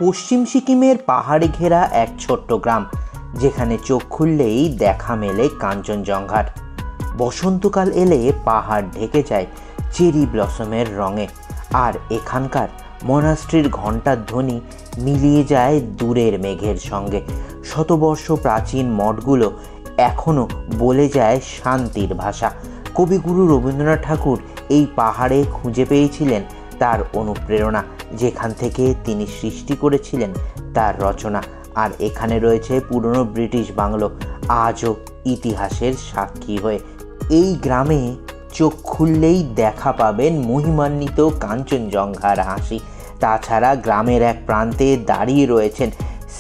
পশ্চিম সিকিমের পাহাড়ে ঘেরা এক ছোট্ট গ্রাম, যেখানে চোখ খুললেই দেখা মেলে কাঞ্চনজঙ্ঘার। বসন্তকাল এলে পাহাড় ঢেকে যায় চেরি ব্লসমের রঙে, আর এখানকার মনাস্ট্রির ঘণ্টার ধ্বনি মিলিয়ে যায় দূরের মেঘের সঙ্গে। শতবর্ষ প্রাচীন মঠগুলো এখনও বলে যায় শান্তির ভাষা। কবিগুরু রবীন্দ্রনাথ ঠাকুর এই পাহাড়ে খুঁজে পেয়েছিলেন তার অনুপ্রেরণা, যেখান থেকে তিনি সৃষ্টি করেছিলেন তার রচনা। আর এখানে রয়েছে পুরনো ব্রিটিশ বাংলো, আজও ইতিহাসের সাক্ষী হয়ে। এই গ্রামে চোখ খুললেই দেখা পাবেন মহিমান্বিত কাঞ্চনজঙ্ঘার হাসি। তাছাড়া গ্রামের এক প্রান্তে দাঁড়িয়ে রয়েছেন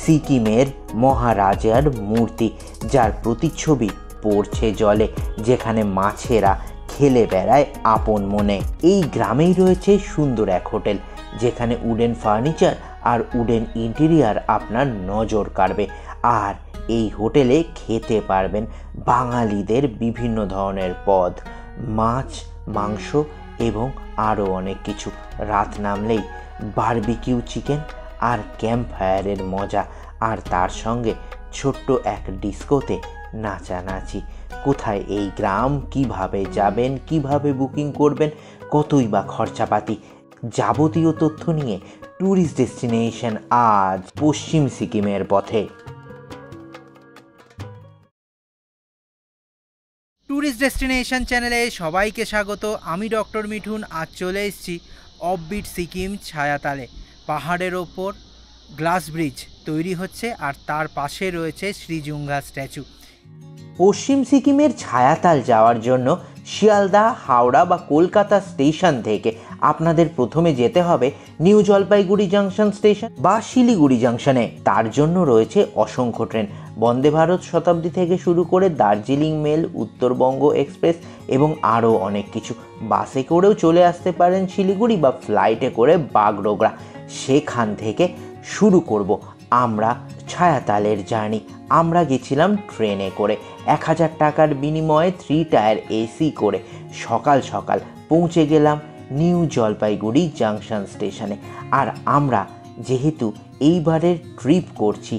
সিকিমের মহারাজার মূর্তি, যার প্রতিচ্ছবি পড়ছে জলে, যেখানে মাছেরা খেলে বেড়ায় আপন মনে। এই গ্রামেই রয়েছে সুন্দর এক হোটেল, যেখানে উডেন ফার্নিচার আর উডেন ইন্টেরিয়ার আপনার নজর কাড়বে। আর এই হোটেলে খেতে পারবেন বাঙালিদের বিভিন্ন ধরনের পদ, মাছ, মাংস এবং আরও অনেক কিছু। রাত নামলেই বারবিকিউ চিকেন আর ক্যাম্প ফায়ারের মজা, আর তার সঙ্গে ছোট্ট এক ডিস্কোতে নাচানাচি। কোথায় এই গ্রাম, কিভাবে যাবেন, কিভাবে বুকিং করবেন, কতই বা খরচাপাতি, যাবতীয় তথ্য নিয়ে ট্যুরিস্ট ডেস্টিনেশন আজ পশ্চিম সিকিমের পথে। ট্যুরিস্ট ডেস্টিনেশন চ্যানেলে সবাইকে স্বাগত। আমি ডক্টর মিঠুন। আজ চলে এসেছি অফবিট সিকিম ছায়াতালে। পাহাড়ের ওপর গ্লাস ব্রিজ তৈরি হচ্ছে, আর তার পাশে রয়েছে শ্রীজুঙ্গা স্ট্যাচু। পশ্চিম সিকিমের ছায়াতাল যাওয়ার জন্য শিয়ালদা, হাওড়া বা কলকাতা স্টেশন থেকে আপনাদের প্রথমে যেতে হবে নিউ জলপাইগুড়ি জাংশন স্টেশন বা শিলিগুড়ি জাংশনে। তার জন্য রয়েছে অসংখ্য ট্রেন, বন্দে ভারত শতাব্দী থেকে শুরু করে দার্জিলিং মেল, উত্তরবঙ্গ এক্সপ্রেস এবং আরও অনেক কিছু। বাসে করেও চলে আসতে পারেন শিলিগুড়ি, বা ফ্লাইটে করে বাগডোগরা। সেখান থেকে শুরু করব আমরা ছায়াতালের জার্নি। আমরা গেছিলাম ট্রেনে করে, 1000 টাকার বিনিময়ে 3 টায়ার এসি করে। সকাল সকাল পৌঁছে গেলাম নিউ জলপাইগুড়ি জাংশন স্টেশনে। আর আমরা যেহেতু এইবারের ট্রিপ করছি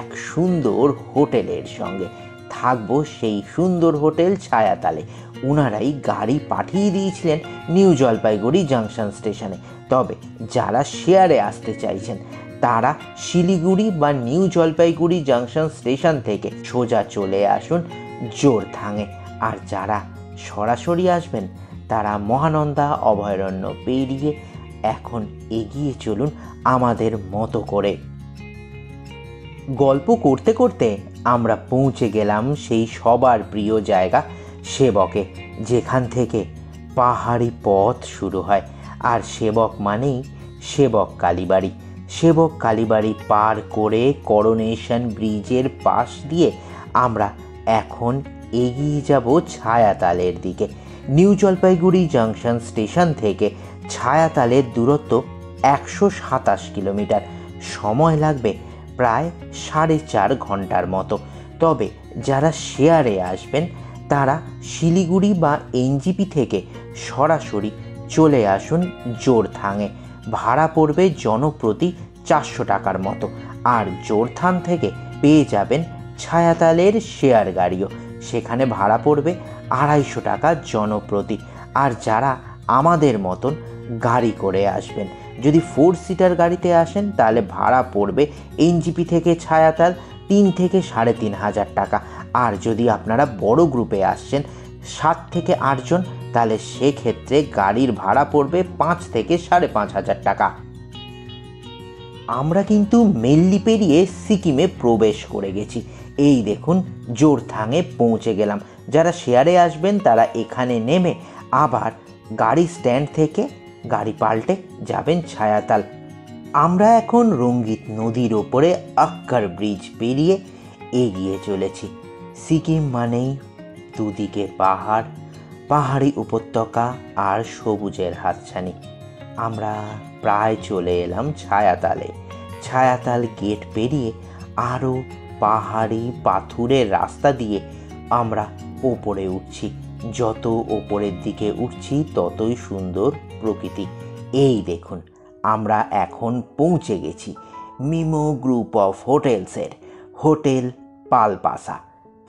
এক সুন্দর হোটেলের সঙ্গে, থাকবো সেই সুন্দর হোটেল ছায়াতালে। ওনারাই গাড়ি পাঠিয়ে দিয়েছিলেন নিউ জলপাইগুড়ি জাংশন স্টেশনে। তবে যারা শেয়ারে আসতে চাইছেন তারা শিলিগুড়ি বা নিউ জলপাইগুড়ি জাংশন স্টেশন থেকে সোজা চলে আসুন জোরথাঙে। আর যারা সরাসরি আসবেন তারা মহানন্দা অভয়ারণ্য পেরিয়ে এখন এগিয়ে চলুন আমাদের মতো করে। গল্প করতে করতে আমরা পৌঁছে গেলাম সেই সবার প্রিয় জায়গা সেবকে, যেখান থেকে পাহাড়ি পথ শুরু হয়। আর সেবক মানেই সেবক কালীবাড়ি। সেবক কালীবাড়ি পার করে করোনেশন ব্রিজের পাশ দিয়ে আমরা এখন এগিয়ে যাব ছায়াতালের দিকে। নিউ জলপাইগুড়ি জাংশন স্টেশন থেকে ছায়াতালের দূরত্ব 127 কিলোমিটার। সময় লাগবে প্রায় 4.5 ঘন্টার মতো। তবে যারা শেয়ারে আসবেন তারা শিলিগুড়ি বা এনজিপি থেকে সরাসরি চলে আসুন জোরথাঙে। ভাড়া পড়বে জনপ্রতি 400 টাকার মতো। আর জোরথাং থেকে পেয়ে যাবেন ছায়াতালের শেয়ার গাড়িও, সেখানে ভাড়া পড়বে 250 টাকা জনপ্রতি। আর যারা আমাদের মতন গাড়ি করে আসবেন, যদি 4 সিটার গাড়িতে আসেন তাহলে ভাড়া পড়বে এনজিপি থেকে ছায়াতাল 3 থেকে 3500 টাকা। আর যদি আপনারা বড় গ্রুপে আসছেন 7 থেকে 8 জন, তাহলে সেক্ষেত্রে গাড়ির ভাড়া পড়বে 5 থেকে 5500 টাকা। আমরা কিন্তু মেল্লি পেরিয়ে সিকিমে প্রবেশ করে গেছি। এই দেখুন জোরথাঙে পৌঁছে গেলাম। যারা শেয়ারে আসবেন তারা এখানে নেমে আবার গাড়ি স্ট্যান্ড থেকে গাড়ি পাল্টে যাবেন ছায়াতাল। আমরা এখন রঙ্গিত নদীর ওপরে আক্কার ব্রিজ পেরিয়ে এগিয়ে চলেছি। সিকিম মানেই দুদিকে পাহাড়, পাহাড়ি উপত্যকা আর সবুজের হাতছানি। আমরা প্রায় চলে এলাম ছায়াতালে। ছায়াতাল গেট পেরিয়ে আরও পাহাড়ি পাথুরের রাস্তা দিয়ে আমরা ওপরে উঠছি। যত ওপরের দিকে উঠছি ততই সুন্দর প্রকৃতি। এই দেখুন আমরা এখন পৌঁছে গেছি মিমো গ্রুপ অফ হোটেলসের হোটেল পালপাসা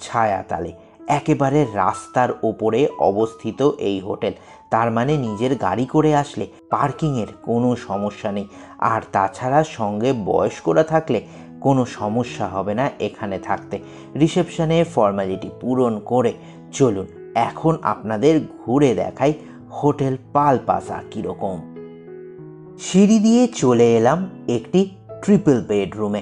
ছায়াতালে। একেবারে রাস্তার ওপরে অবস্থিত এই হোটেল, তার মানে নিজের গাড়ি করে আসলে পার্কিংয়ের কোনো সমস্যা নেই। আর তাছাড়া সঙ্গে বয়স্করা থাকলে কোনো সমস্যা হবে না এখানে থাকতে। রিসেপশনে ফর্মালিটি পূরণ করে চলুন এখন আপনাদের ঘুরে দেখাই হোটেল পালপাসা কীরকম। সিঁড়ি দিয়ে চলে এলাম একটি ট্রিপল বেডরুমে।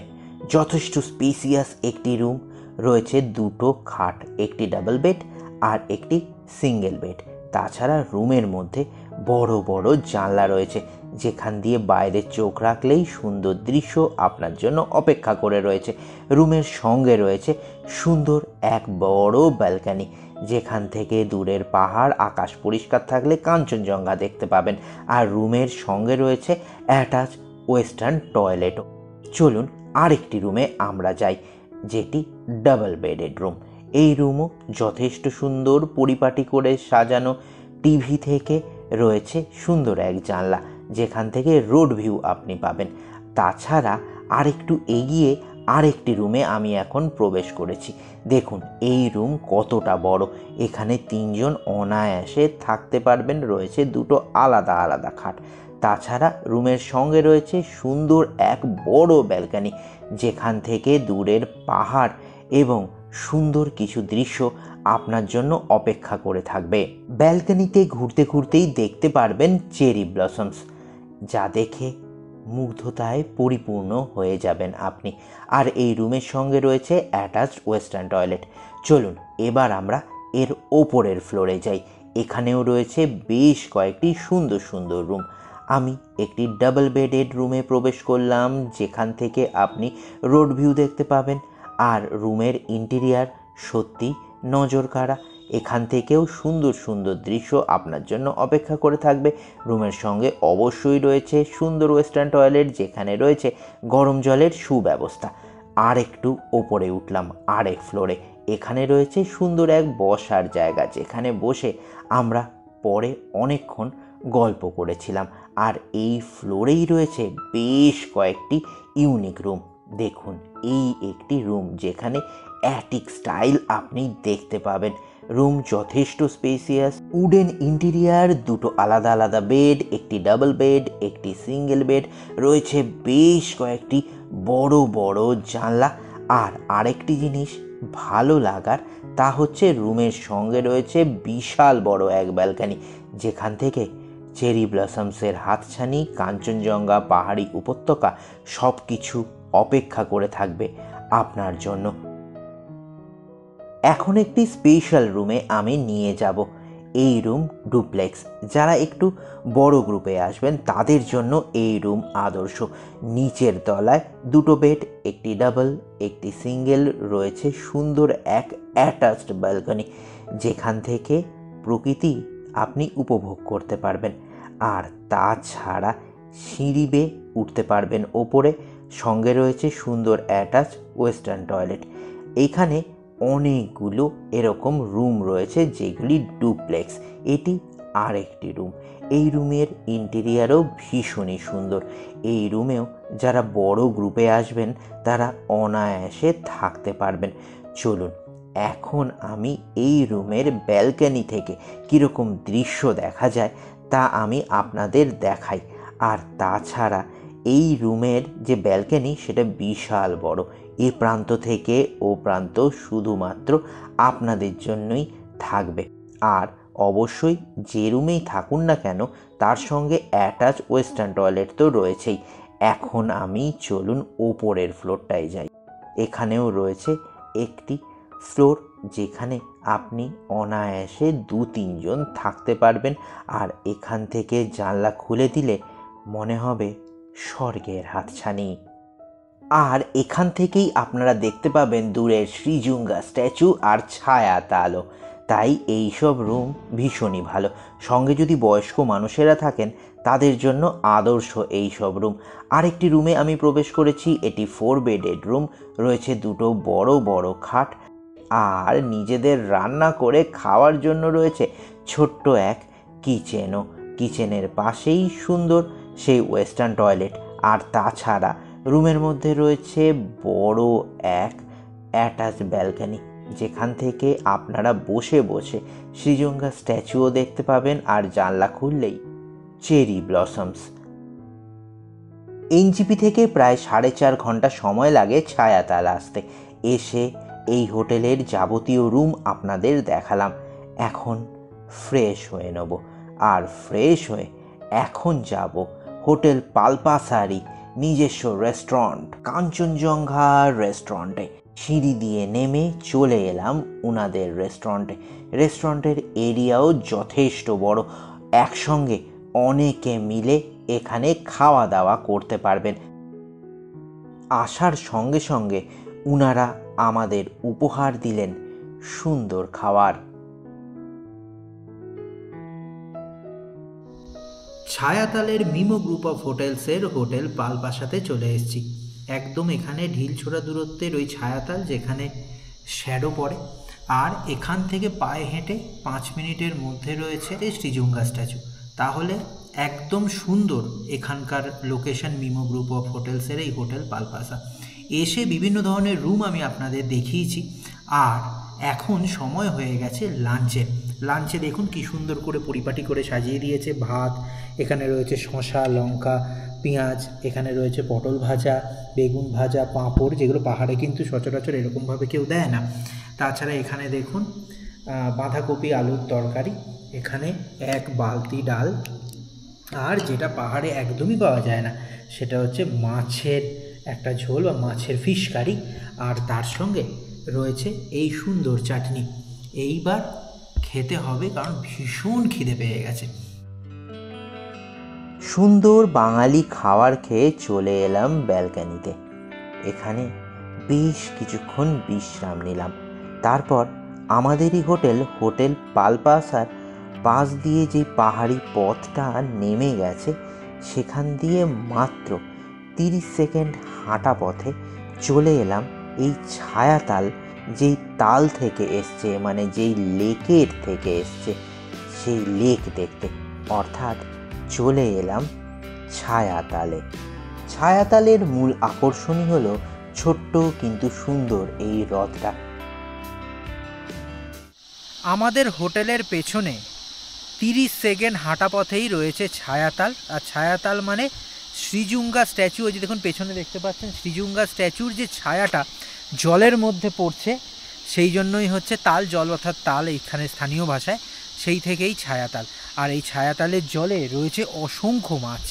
যথেষ্ট স্পেসিয়াস একটি রুম, রয়েছে দুটো খাট, একটি ডাবল বেড আর একটি সিঙ্গেল বেড। তাছাড়া রুমের মধ্যে বড় বড় জানলা রয়েছে, যেখান দিয়ে বাইরে চোখ রাখলেই সুন্দর দৃশ্য আপনার জন্য অপেক্ষা করে রয়েছে। রুমের সঙ্গে রয়েছে সুন্দর এক বড় ব্যালকনি, যেখান থেকে দূরের পাহাড়, আকাশ পরিষ্কার থাকলে কাঞ্চনজঙ্ঘা দেখতে পাবেন। আর রুমের সঙ্গে রয়েছে অ্যাটাচ ওয়েস্টার্ন টয়লেটও। চলুন আরেকটি রুমে আমরা যাই, যেটি ডাবল বেডেড রুম। এই রুমও যথেষ্ট সুন্দর পরিপাটি করে সাজানো। টিভি থেকে রয়েছে সুন্দর এক জানলা, যেখান থেকে রোড ভিউ আপনি পাবেন। তাছাড়া আরেকটু এগিয়ে আরেকটি রুমে আমি এখন প্রবেশ করেছি। দেখুন এই রুম কতটা বড়, এখানে 3 জন অনায়াসে থাকতে পারবেন। রয়েছে দুটো আলাদা আলাদা খাট। তাছাড়া রুমের সঙ্গে রয়েছে সুন্দর এক বড় ব্যালকনি, যেখান থেকে দূরের পাহাড় এবং সুন্দর কিছু দৃশ্য আপনার জন্য অপেক্ষা করে থাকবে। ব্যালকনিতে ঘুরতে ঘুরতেই দেখতে পারবেন চেরি ব্লসমস, যা দেখে মুগ্ধতায় পরিপূর্ণ হয়ে যাবেন আপনি। আর এই রুমের সঙ্গে রয়েছে অ্যাটাচড ওয়েস্টার্ন টয়লেট। চলুন এবার আমরা এর ওপরের ফ্লোরে যাই। এখানেও রয়েছে বেশ কয়েকটি সুন্দর সুন্দর রুম। আমি একটি ডাবল বেডেড রুমে প্রবেশ করলাম, যেখান থেকে আপনি রোড ভিউ দেখতে পাবেন। আর রুমের ইন্টেরিয়ার সত্যি নজর কাড়া। এখান থেকেও সুন্দর সুন্দর দৃশ্য আপনার জন্য অপেক্ষা করে থাকবে। রুমের সঙ্গে অবশ্যই রয়েছে সুন্দর ওয়েস্টার্ন টয়লেট, যেখানে রয়েছে গরম জলের সুব্যবস্থা। আর একটু ওপরে উঠলাম আরেক ফ্লোরে। এখানে রয়েছে সুন্দর এক বসার জায়গা, যেখানে বসে আমরা পরে অনেকক্ষণ গল্প করেছিলাম। আর এই ফ্লোরেই রয়েছে বেশ কয়েকটি ইউনিক রুম। দেখুন এই একটি রুম, যেখানে অ্যাটিক স্টাইল আপনি দেখতে পাবেন। রুম যথেষ্ট স্পেসিয়াস, উডেন ইন্টেরিয়ার, দুটো আলাদা আলাদা বেড, একটি ডাবল বেড, একটি সিঙ্গেল বেড, রয়েছে বেশ কয়েকটি বড় বড় জানলা। আর আরেকটি জিনিস ভালো লাগার, তা হচ্ছে রুমের সঙ্গে রয়েছে বিশাল বড় এক ব্যালকনি, যেখান থেকে চেরি ব্লসমসের হাতছানি, কাঞ্চনজঙ্ঘা, পাহাড়ি উপত্যকা সব কিছু অপেক্ষা করে থাকবে আপনার জন্য। এখন একটি স্পেশাল রুমে আমি নিয়ে যাব। এই রুম ডুপ্লেক্স। যারা একটু বড় গ্রুপে আসবেন তাদের জন্য এই রুম আদর্শ। নিচের তলায় দুটো বেড, একটি ডাবল, একটি সিঙ্গেল, রয়েছে সুন্দর এক অ্যাটাচড ব্যালকনি, যেখান থেকে প্রকৃতি আপনি উপভোগ করতে পারবেন। আর তাছাড়া সিঁড়ি বেয়ে উঠতে পারবেন ওপরে। সঙ্গে রয়েছে সুন্দর অ্যাটাচ ওয়েস্টার্ন টয়লেট। এইখানে অনেকগুলো এরকম রুম রয়েছে, যেগুলি ডুপ্লেক্স। এটি আরেকটি রুম। এই রুমের ইন্টেরিয়ারও ভীষণই সুন্দর। এই রুমেও যারা বড় গ্রুপে আসবেন তারা অনায়াসে থাকতে পারবেন। চলুন এখন আমি এই রুমের ব্যালকনি থেকে কীরকম দৃশ্য দেখা যায় তা আমি আপনাদের দেখাই। আর তাছাড়া এই রুমের যে ব্যালকনি সেটা বিশাল বড়। এ প্রান্ত থেকে ও প্রান্ত শুধুমাত্র আপনাদের জন্যই থাকবে। আর অবশ্যই যে রুমেই থাকুন না কেন তার সঙ্গে অ্যাটাচ ওয়েস্টার্ন টয়লেট তো রয়েছেই। এখন আমি চলুন ওপরের ফ্লোরটায় যাই। এখানেও রয়েছে একটি ফ্লোর, যেখানে আপনি অনায়াসে 2-3 জন থাকতে পারবেন। আর এখান থেকে জানলা খুলে দিলে মনে হবে স্বর্গের হাতছানি। আর এখান থেকেই আপনারা দেখতে পাবেন দূরের শ্রীজুঙ্গা স্ট্যাচু আর ছায়াতালও। তাই এই সব রুম ভীষণই ভালো। সঙ্গে যদি বয়স্ক মানুষেরা থাকেন তাদের জন্য আদর্শ এই সব রুম। আরেকটি রুমে আমি প্রবেশ করেছি। এটি 4 বেডেড রুম। রয়েছে দুটো বড় বড় খাট, আর নিজেদের রান্না করে খাওয়ার জন্য রয়েছে ছোট্ট এক কিচেনও। কিচেনের পাশেই সুন্দর সেই ওয়েস্টার্ন টয়লেট। আর তাছাড়া রুমের মধ্যে রয়েছে বড় এক অ্যাটাচ ব্যালকনি, যেখান থেকে আপনারা বসে বসে শ্রীজুঙ্গা স্ট্যাচুও দেখতে পাবেন। আর জানলা খুললেই চেরি ব্লসমস। এনজিপি থেকে প্রায় 4.5 ঘন্টা সময় লাগে ছায়াতাল আসতে। এসে এই হোটেলের যাবতীয় রুম আপনাদের দেখালাম। এখন ফ্রেশ হয়ে নেব, আর ফ্রেশ হয়ে এখন যাব হোটেল পালপাসারি নিজস্ব রেস্টুরেন্ট কাঞ্চনজঙ্ঘা রেস্টুরেন্টে। সিঁড়ি দিয়ে নেমে চলে এলাম ওনাদের রেস্টুরেন্টের এরিয়াও যথেষ্ট বড়। একসঙ্গে অনেকে মিলে এখানে খাওয়া দাওয়া করতে পারবেন। আসার সঙ্গে সঙ্গে উনারা আমাদের উপহার দিলেন সুন্দর খাবার। ছায়াতালের মিমো গ্রুপ অফ হোটেলসের হোটেল পালপাসাতে চলে এসেছি। একদম এখানে ঢিল ছোড়া দূরত্বের ওই ছায়াতাল, যেখানে শ্যাডো পড়ে। আর এখান থেকে পায়ে হেঁটে 5 মিনিটের মধ্যে রয়েছে শ্রীজুঙ্গা স্ট্যাচু। তাহলে একদম সুন্দর এখানকার লোকেশন মিমো গ্রুপ অফ হোটেলসের এই হোটেল পালপাসা। এসে বিভিন্ন ধরনের রুম আমি আপনাদের দেখিয়েছি। আর এখন সময় হয়ে গেছে লাঞ্চে দেখুন কি সুন্দর করে পরিপাটি করে সাজিয়ে দিয়েছে। ভাত, এখানে রয়েছে শসা, লঙ্কা, পেঁয়াজ, এখানে রয়েছে পটল ভাজা, বেগুন ভাজা, পাঁপড়, যেগুলো পাহাড়ে কিন্তু সচরাচর এরকমভাবে কেউ দেয় না। তাছাড়া এখানে দেখুন বাঁধাকপি আলুর তরকারি, এখানে 1 বালতি ডাল, আর যেটা পাহাড়ে একদমই পাওয়া যায় না সেটা হচ্ছে মাছের একটা ঝোল বা মাছের ফিশ কারি, আর তার সঙ্গে রয়েছে এই সুন্দর চাটনি। এইবার খেতে হবে, কারণ ভীষণ খিদে পেয়ে গেছে। সুন্দর বাঙালি খাবার খেয়ে চলে এলাম ব্যালকনিতে। এখানে বেশ কিছুক্ষণ বিশ্রাম নিলাম। তারপর আমাদেরই হোটেল পালপাসার পাশ দিয়ে যে পাহাড়ি পথটা নেমে গেছে, সেখান দিয়ে মাত্র 30 সেকেন্ড হাঁটা পথে চলে এলাম এই ছায়াতাল, যেই তাল থেকে এসছে, মানে যেই লেকের থেকে এসছে, সেই লেক দেখতে। অর্থাৎ চলে এলাম ছায়াতালে। ছায়াতালের মূল আকর্ষণই হলো ছোট্ট কিন্তু সুন্দর এই হ্রদটা। আমাদের হোটেলের পেছনে 30 সেকেন্ড হাঁটা পথেই রয়েছে ছায়াতাল। আর ছায়াতাল মানে শ্রীজুঙ্গা স্ট্যাচু। ওই যে দেখুন পেছনে দেখতে পাচ্ছেন শ্রীজুঙ্গা স্ট্যাচুর যে ছায়াটা জলের মধ্যে পড়ছে, সেই জন্যই হচ্ছে তাল জল, অর্থাৎ তাল এইখানে স্থানীয় ভাষায়, সেই থেকেই ছায়াতাল। আর এই ছায়াতালের জলে রয়েছে অসংখ্য মাছ।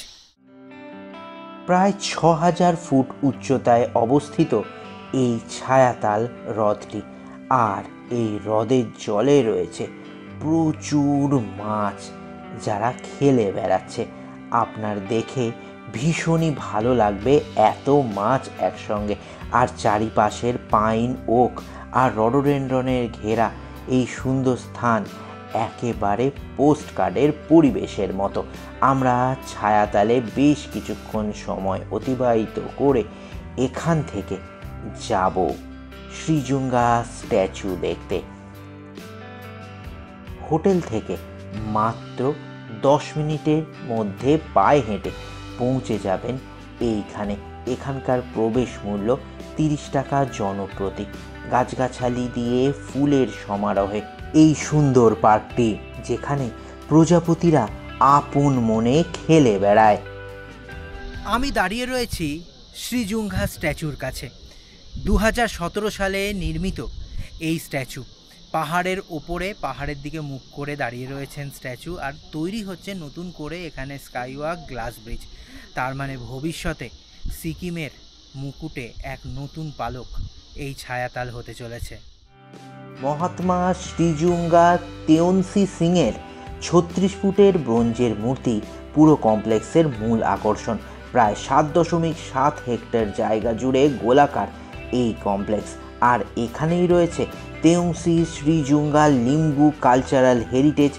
প্রায় 6000 ফুট উচ্চতায় অবস্থিত এই ছায়াতাল হ্রদটি। আর এই হ্রদের জলে রয়েছে প্রচুর মাছ, যারা খেলে বেড়াচ্ছে। আপনার দেখে ভীষণই ভালো লাগবে, এত মাছ একসঙ্গে। আর চারিপাশের পাইন, ওক আর রডোডেনড্রনের ঘেরা এই সুন্দর স্থান একেবারে পোস্টকার্ডের পরিবেশের মতো। আমরা ছায়াতালে বেশ কিছুক্ষণ সময় অতিবাহিত করে এখান থেকে যাব শ্রীজুঙ্গা স্ট্যাচু দেখতে। হোটেল থেকে মাত্র 10 মিনিটের মধ্যে পায়ে হেঁটে পৌঁছে যাবেন এইখানে। এখানকার প্রবেশ মূল্য 30 টাকা জনপ্রতি। গাছগাছালি দিয়ে ফুলের সমারোহে এই সুন্দর পার্কটি, যেখানে প্রজাপতিরা আপন মনে খেলে বেড়ায়। আমি দাঁড়িয়ে রয়েছি শ্রীজুঙ্গা স্ট্যাচুর কাছে। 2017 সালে নির্মিত এই স্ট্যাচু। পাহাড়ের ওপরে, পাহাড়ের দিকে মুখ করে দাঁড়িয়ে রয়েছেন স্ট্যাচু। আর তৈরি হচ্ছে নতুন করে এখানে স্কাইওয়াক গ্লাস ব্রিজ। তার মানে ভবিষ্যতে সিকিমের মুকুটে এক নতুন পালক এই ছায়াতাল হতে চলেছে। মহাত্মা শ্রীজুঙ্গা তেউনসি সিংয়ের 36 ফুটের ব্রোঞ্জের মূর্তি পুরো কমপ্লেক্সের মূল আকর্ষণ। প্রায় 7.7 হেক্টর জায়গা জুড়ে গোলাকার এই কমপ্লেক্স। আর এখানেই রয়েছে তেউনসি শ্রীজুঙ্গা লিম্বু কালচারাল হেরিটেজ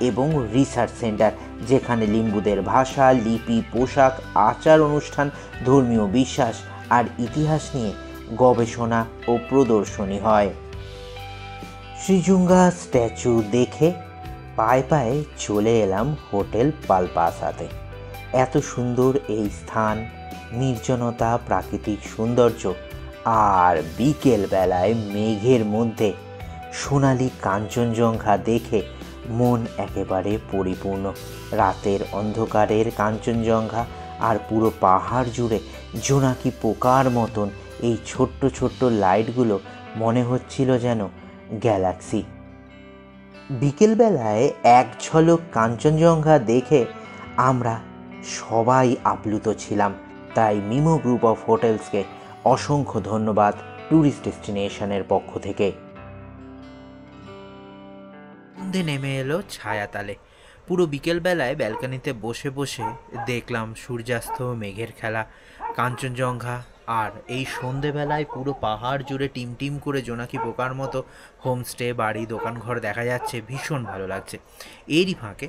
এবং রিসার্চ সেন্টার, যেখানে লিম্বুদের ভাষা, লিপি, পোশাক, আচার অনুষ্ঠান, ধর্মীয় বিশ্বাস আর ইতিহাস নিয়ে গবেষণা ও প্রদর্শনী হয়। শ্রীজুঙ্গা স্ট্যাচু দেখে পায়ে পায়ে চলে এলাম হোটেল পালপাসাতে। এত সুন্দর এই স্থান, নির্জনতা, প্রাকৃতিক সৌন্দর্য আর বিকেল বেলায় মেঘের মধ্যে সোনালি কাঞ্চনজঙ্ঘা দেখে মন একেবারে পরিপূর্ণ। রাতের অন্ধকারের কাঞ্চনজঙ্ঘা আর পুরো পাহাড় জুড়ে জোনাকি পোকার মতন এই ছোট্ট ছোট্ট লাইটগুলো মনে হচ্ছিল যেন গ্যালাক্সি। বিকেলবেলায় এক ঝলক কাঞ্চনজঙ্ঘা দেখে আমরা সবাই আপ্লুত ছিলাম। তাই মিমো গ্রুপ অফ হোটেলসকে অসংখ্য ধন্যবাদ ট্যুরিস্ট ডেস্টিনেশনের পক্ষ থেকে। সন্ধে নেমে এলো ছায়াতালে। পুরো বিকেলবেলায় ব্যালকনিতে বসে বসে দেখলাম সূর্যাস্ত, মেঘের খেলা, কাঞ্চনজঙ্ঘা। আর এই সন্ধেবেলায় পুরো পাহাড় জুড়ে টিম করে জোনাকি পোকার মতো হোমস্টে, বাড়ি, দোকানঘর দেখা যাচ্ছে। ভীষণ ভালো লাগছে। এরই ফাঁকে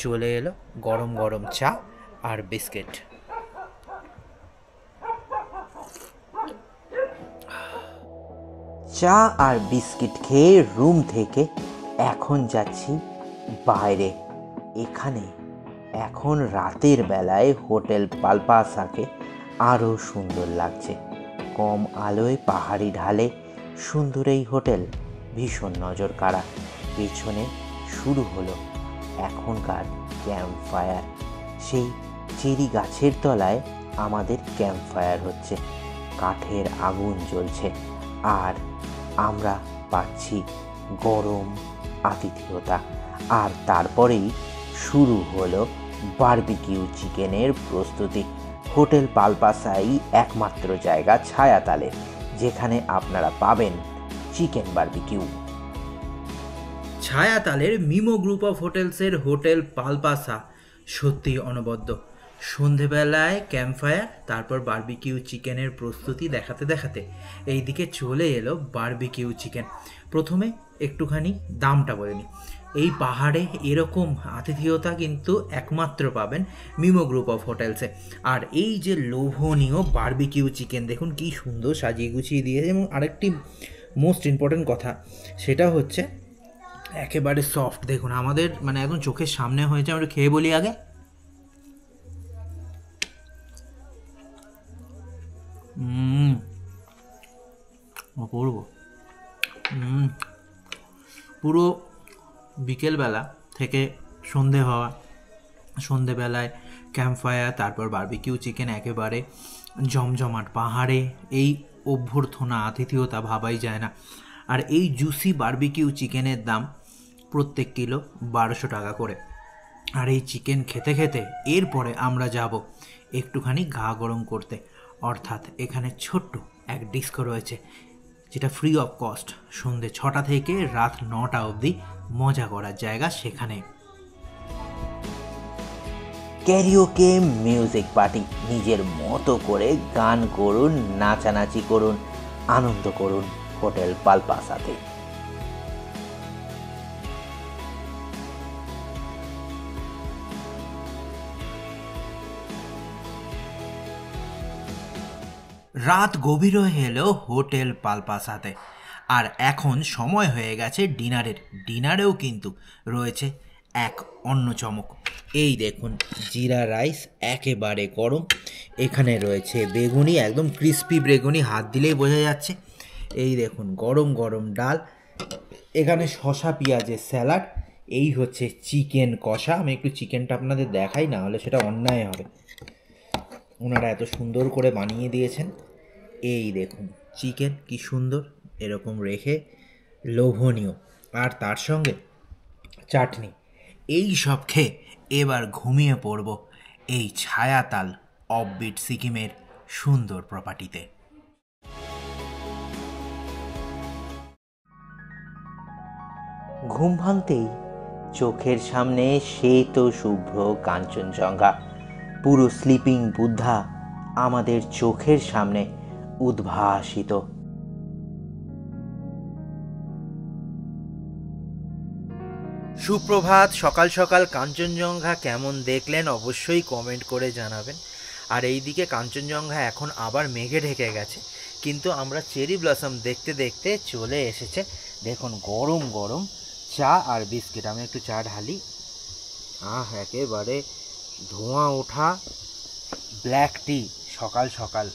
চলে এলো গরম গরম চা আর বিস্কিট। চা আর বিস্কিট খেয়ে রুম থেকে এখন যাচ্ছি বাইরে। এখানে এখন রাতের বেলায় হোটেল পালপাসাকে আরও সুন্দর লাগছে। কম আলোয় পাহাড়ি ঢালে সুন্দর এই হোটেল, ভীষণ নজর কাড়া। পেছনে শুরু হলো এখনকার ক্যাম্প ফায়ার। সেই চেরি গাছের তলায় আমাদের ক্যাম্প ফায়ার হচ্ছে, কাঠের আগুন জ্বলছে আর আমরা পাচ্ছি গরম আতিথেয়তা। আর তারপরেই শুরু হলো বারবিকিউ চিকেনের প্রস্তুতি। হোটেল পালপাসাই একমাত্র জায়গা ছায়াতালে যেখানে আপনারা পাবেন চিকেন বারবিকিউ। ছায়াতালের মিমো গ্রুপ অফ হোটেলসের হোটেল পালপাসা সত্যি অনবদ্য। সন্ধেবেলায় ক্যাম্পফায়ার, তারপর বারবিকিউ চিকেনের প্রস্তুতি দেখাতে দেখাতে এইদিকে চলে এলো বারবিকিউ চিকেন। প্রথমে একটুখানি দামটা বলে নিই। এই পাহাড়ে এরকম আতিথেয়তা কিন্তু একমাত্র পাবেন মিমো গ্রুপ অফ হোটেলসে। আর এই যে লোভনীয় বারবিকিউ চিকেন দেখুন কি সুন্দর সাজিয়ে গুছিয়ে দিয়েছে। এবং আরেকটি মোস্ট ইম্পর্টেন্ট কথা, সেটা হচ্ছে একেবারে সফট। দেখুন আমাদের মানে একদম চোখের সামনে হয়েছে। আমরা খেয়ে বলি আগে। অপূর্ব। পুরো বিকেলবেলা থেকে সন্ধে হওয়া, সন্ধেবেলায় ক্যাম্পফায়ার, তারপর বারবিকিউ চিকেন, একেবারে জমজমাট পাহাড়ে এই অভ্যর্থনা আতিথেয়তা ভাবাই যায় না। আর এই জুসি বারবিকিউ চিকেনের দাম প্রত্যেক কিলো 1200 টাকা করে। আর এই চিকেন খেতে খেতে এরপরে আমরা যাব একটুখানি গা গরম করতে। অর্থাৎ এখানে ছোট্ট এক ডিস্কো রয়েছে যেটা ফ্রি অফ কস্ট। সন্ধ্যে 6টা থেকে রাত 9টা অবধি মজা করার জায়গা সেখানে। ক্যারিওকে মিউজিক পার্টি। নিজের মতো করে গান করুন, নাচানাচি করুন, আনন্দ করুন হোটেল পালপাসাতে। রাত গভীর হয়ে এলো হোটেল পালপাসাতে। আর এখন সময় হয়ে গেছে ডিনারের। ডিনারেও কিন্তু রয়েছে এক অন্য চমক। এই দেখুন জিরা রাইস একেবারে গরম। এখানে রয়েছে বেগুনি, একদম ক্রিস্পি বেগুনি, হাত দিলেই বোঝা যাচ্ছে। এই দেখুন গরম গরম ডাল, এখানে শসা পেঁয়াজের স্যালাড, এই হচ্ছে চিকেন কষা। আমি একটু চিকেনটা আপনাদের দেখাই, না হলে সেটা অন্যায় হবে। ওনারা এত সুন্দর করে বানিয়ে দিয়েছেন। এই দেখুন চিকেন কি সুন্দর এরকম রেখে, লোভনীয়। আর তার সঙ্গে চাটনি। এই সব খেয়ে এবার ঘুমিয়ে পড়ব এই ছায়াতাল অফবিট সিকিমের সুন্দর প্রপার্টিতে। ঘুম ভাঙতেই চোখের সামনে শ্বেত শুভ্র কাঞ্চনজঙ্ঘা, পুরো স্লিপিং বুদ্ধা আমাদের চোখের সামনে উদ্ভাসিত। সুপ্রভাত। সকাল সকাল কাঞ্চনজঙ্ঘা কেমন দেখলেন অবশ্যই কমেন্ট করে জানাবেন। আর এইদিকে কাঞ্চনজঙ্ঘা এখন আবার মেঘে ঢেকে গেছে, কিন্তু আমরা চেরি ব্লসম দেখতে দেখতে চলে এসেছে। দেখুন গরম গরম চা আর বিস্কিট। আমি একটু চা ঢালি। একেবারে ধোঁয়া ওঠা ব্ল্যাক টি সকাল সকাল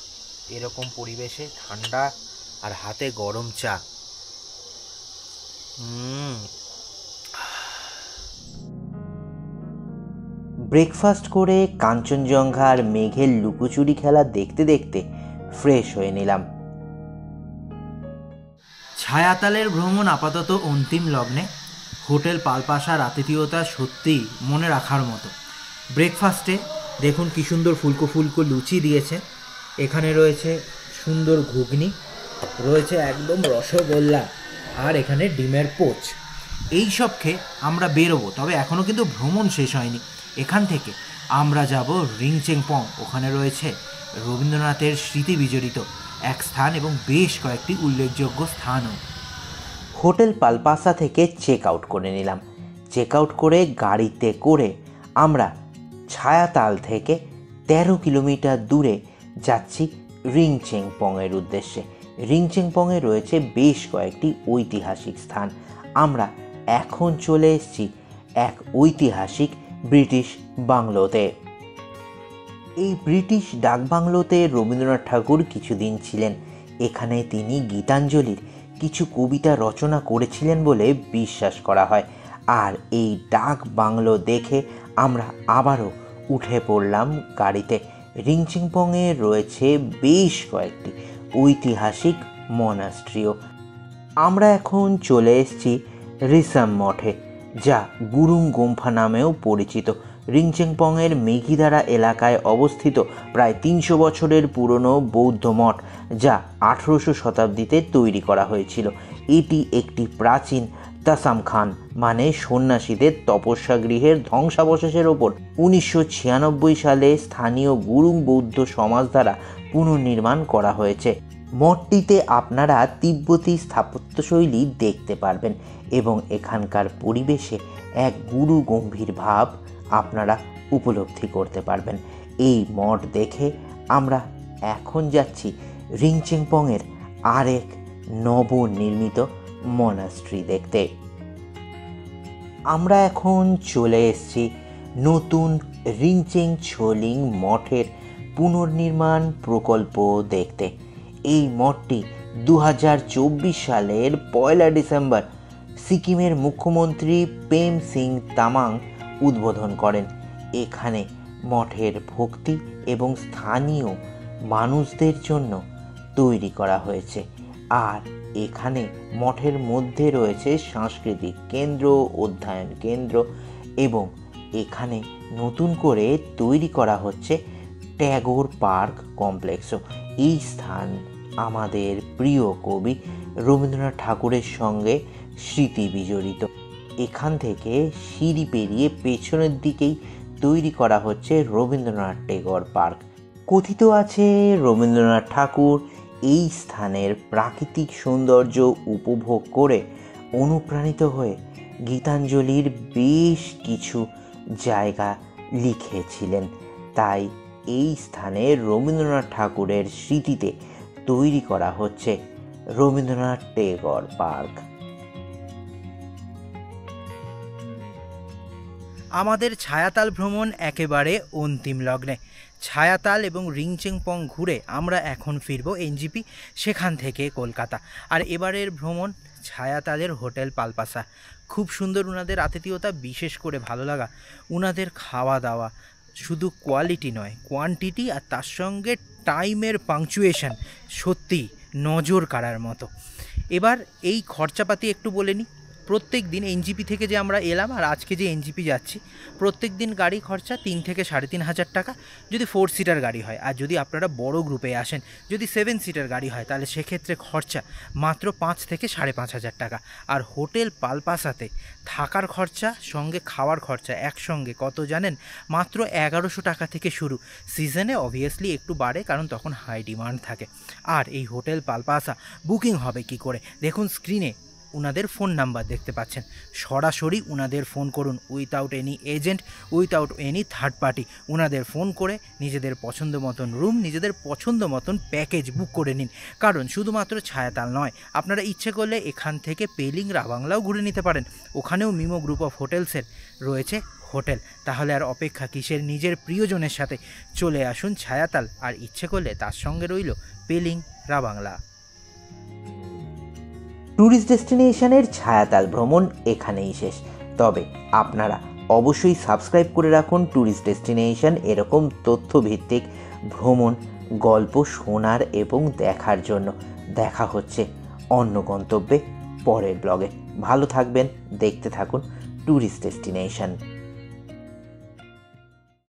এরকম পরিবেশে ঠান্ডা আর হাতে গরম চা। ব্রেকফাস্ট করে কাঞ্চনজঙ্ঘা আর মেঘের লুকোচুরি খেলা দেখতে দেখতে ফ্রেশ হয়ে নিলাম। ছায়াতালের ভ্রমণ আপাতত অন্তিম লগ্নে। হোটেল পালপাশার আতিথেয়তা সত্যিই মনে রাখার মতো। ব্রেকফাস্টে দেখুন কি সুন্দর ফুলকো ফুলকো লুচি দিয়েছে, এখানে রয়েছে সুন্দর ঘুগনি, রয়েছে একদম রসগোল্লা, আর এখানে ডিমের পোচ। এই সব খেয়ে আমরা বেরোবো, তবে এখনও কিন্তু ভ্রমণ শেষ হয়নি। এখান থেকে আমরা যাব রিংচেংপং। ওখানে রয়েছে রবীন্দ্রনাথের স্মৃতি বিজড়িত এক স্থান এবং বেশ কয়েকটি উল্লেখযোগ্য স্থানও। হোটেল পালপাসা থেকে চেক আউট করে নিলাম। চেক আউট করে গাড়িতে করে আমরা ছায়াতাল থেকে 13 কিলোমিটার দূরে যাচ্ছি রিংচেংপংয়ের উদ্দেশ্যে। রিংচেংপংয়ে রয়েছে বেশ কয়েকটি ঐতিহাসিক স্থান। আমরা এখন চলে এসেছি এক ঐতিহাসিক ব্রিটিশ বাংলোতে। এই ব্রিটিশ ডাকবাংলোতে রবীন্দ্রনাথ ঠাকুর কিছুদিন ছিলেন। এখানে তিনি গীতাঞ্জলির কিছু কবিতা রচনা করেছিলেন বলে বিশ্বাস করা হয়। আর এই ডাক বাংলো দেখে আমরা আবারও উঠে পড়লাম গাড়িতে। রিংচেংপংয়ে রয়েছে বেশ কয়েকটি ঐতিহাসিক মনাস্ট্রিও। আমরা এখন চলে এসেছি রিসাম মঠে, যা গুরুং গোম্ফা নামেও পরিচিত। রিংচেংপংয়ের মেঘিদারা এলাকায় অবস্থিত প্রায় 300 বছরের পুরনো বৌদ্ধ মঠ, যা 18শো শতাব্দীতে তৈরি করা হয়েছিল। এটি একটি প্রাচীন তাসামখান মানে সন্ন্যাসীদের তপস্যা গৃহের ধ্বংসাবশেষের ওপর 1996 সালে স্থানীয় গুরুং বৌদ্ধ সমাজ দ্বারা পুনর্নির্মাণ করা হয়েছে। মঠটিতে আপনারা তিব্বতী স্থাপত্যশৈলী দেখতে পারবেন এবং এখানকার পরিবেশে এক গুরু গম্ভীর ভাব আপনারা উপলব্ধি করতে পারবেন। এই মঠ দেখে আমরা এখন যাচ্ছি রিংচেংপংয়ের আরেক নবনির্মিত মনাস্ট্রি দেখতে। আমরা এখন চলে এসেছি নতুন রিংচেংছোলিং মঠের পুনর্নির্মাণ প্রকল্প দেখতে। এই মঠটি 2024 সালের 1 ডিসেম্বর সিকিমের মুখ্যমন্ত্রী প্রেম সিং তামাং উদ্বোধন করেন। এখানে মঠের ভক্তি এবং স্থানীয় মানুষদের জন্য তৈরি করা হয়েছে। আর এখানে মঠের মধ্যে রয়েছে সাংস্কৃতিক কেন্দ্র, অধ্যয়ন কেন্দ্র এবং এখানে নতুন করে তৈরি করা হচ্ছে ট্যাগোর পার্ক কমপ্লেক্সও। এই স্থান আমাদের প্রিয় কবি রবীন্দ্রনাথ ঠাকুরের সঙ্গে স্মৃতি বিজড়িত। এখান থেকে সিঁড়ি পেরিয়ে পেছনের দিকেই তৈরি করা হচ্ছে রবীন্দ্রনাথ ট্যাগোর পার্ক। কথিত আছে রবীন্দ্রনাথ ঠাকুর এই স্থানের প্রাকৃতিক সৌন্দর্য উপভোগ করে অনুপ্রাণিত হয়ে গীতাঞ্জলির বেশ কিছু জায়গা লিখেছিলেন। তাই এই স্থানে রবীন্দ্রনাথ ঠাকুরের স্মৃতিতে তৈরি করা হচ্ছে রবীন্দ্রনাথ ট্যাগোর পার্ক। আমাদের ছায়াতাল ভ্রমণ একেবারে অন্তিম লগ্নে। ছায়াতাল এবং রিংচেংপং ঘুরে আমরা এখন ফিরব এনজিপি, সেখান থেকে কলকাতা। আর এবারের ভ্রমণ ছায়াতালের হোটেল পালপাসা। খুব সুন্দর উনাদের আতিথেয়তা, বিশেষ করে ভালো লাগা উনাদের খাওয়া দাওয়া। শুধু কোয়ালিটি নয়, কোয়ান্টিটি, আর তার সঙ্গে টাইমের পাংচুয়েশন সত্যি নজর কাড়ার মতো। এবার এই খরচাপাতি একটু বলে নিই। প্রত্যেক দিন এনজিপি থেকে যে আমরা এলাম আর আজকে যে এনজিপি যাচ্ছি, প্রত্যেক দিন গাড়ি খরচা 3 থেকে 3,500 টাকা যদি 4 সিটার গাড়ি হয়। আর যদি আপনারা বড় গ্রুপে আসেন, যদি 7 সিটার গাড়ি হয়, তাহলে সেক্ষেত্রে খরচা মাত্র 5 থেকে 5,500 টাকা। আর হোটেল পালপাসাতে থাকার খরচা সঙ্গে খাওয়ার খরচা একসঙ্গে কত জানেন? মাত্র 1100 টাকা থেকে শুরু। সিজনে অবভিয়াসলি একটু বাড়ে, কারণ তখন হাই ডিমান্ড থাকে। আর এই হোটেল পালপাসা বুকিং হবে কি করে? দেখুন স্ক্রিনে উনাদের ফোন নাম্বার দেখতে পাচ্ছেন। সরাসরি উনাদের ফোন করুন, without any agent, without any third party. উনাদের ফোন করে নিজেদের পছন্দ মতন রুম, নিজেদের পছন্দ মতন প্যাকেজ বুক করে নিন। কারণ শুধুমাত্র ছায়াতাল নয়, আপনারা ইচ্ছে করলে এখান থেকে পেলিং রাবাংলাও ঘুরে নিতে পারেন। ওখানেও মিমো গ্রুপ অফ হোটেলসের রয়েছে হোটেল। তাহলে আর অপেক্ষা কিসের, নিজের প্রিয়জনের সাথে চলে আসুন ছায়াতাল, আর ইচ্ছে করলে তার সঙ্গে রইল পেলিং রাবাংলা। ট্যুরিস্ট ডেস্টিনেশনের ছায়াতাল ভ্রমণ এখানেই শেষ। তবে আপনারা অবশ্যই সাবস্ক্রাইব করে রাখুন ট্যুরিস্ট ডেস্টিনেশন এরকম তথ্যভিত্তিক ভ্রমণ গল্প শোনার এবং দেখার জন্য। দেখা হচ্ছে অন্য গন্তব্যে পরের ব্লগে। ভালো থাকবেন, দেখতে থাকুন ট্যুরিস্ট ডেস্টিনেশন।